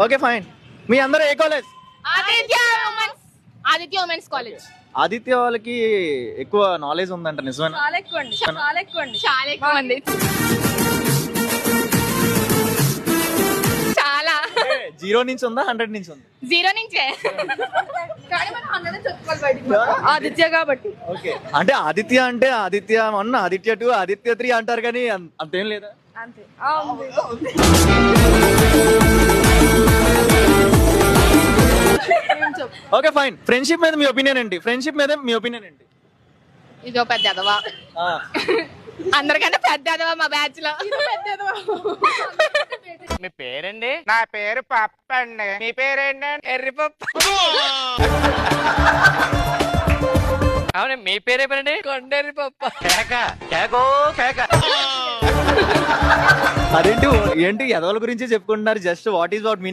Okay fine. మీ అందరూ ఏ college? Aditya women's college. Aditya వాళ్ళకి ఎక్కువ నాలెడ్జ్ ఉందంట, నిజమేనా? చాలా ఎక్కువ అండి, చాలా ఎక్కువ అండి, చాలా ఎక్కువ మంది. చాలా 0 నుంచి ఉందా 100 నుంచి ఉందా? 0 నుంచే. ఆదిత్య కాబట్టి. ఓకే, అంటే ఆదిత్య 1, ఆదిత్య 2, ఆదిత్య 3 అంటారు కానీ అంతేం లేదా? అంతే. Okay fine. ఫ్రెండ్షిప్ మీద మీ ఒపీనియన్ ఏంటి? ఇదో పెద్ద ఎదవా, అందరికన్నా పెద్ద ఎదవా మా బ్యాచ్ లో. మీ పేరండి? నా పేరు పప్ప అండి. మీ పేరేంటండి? ఎర్రి పప్పు. అవును, మీ పేరే పేరండి? కొండెర్రి పప్పు. అదేంటి, ఏంటి ఎదవల గురించి చెప్పుకుంటున్నారు? Just what is what meaning?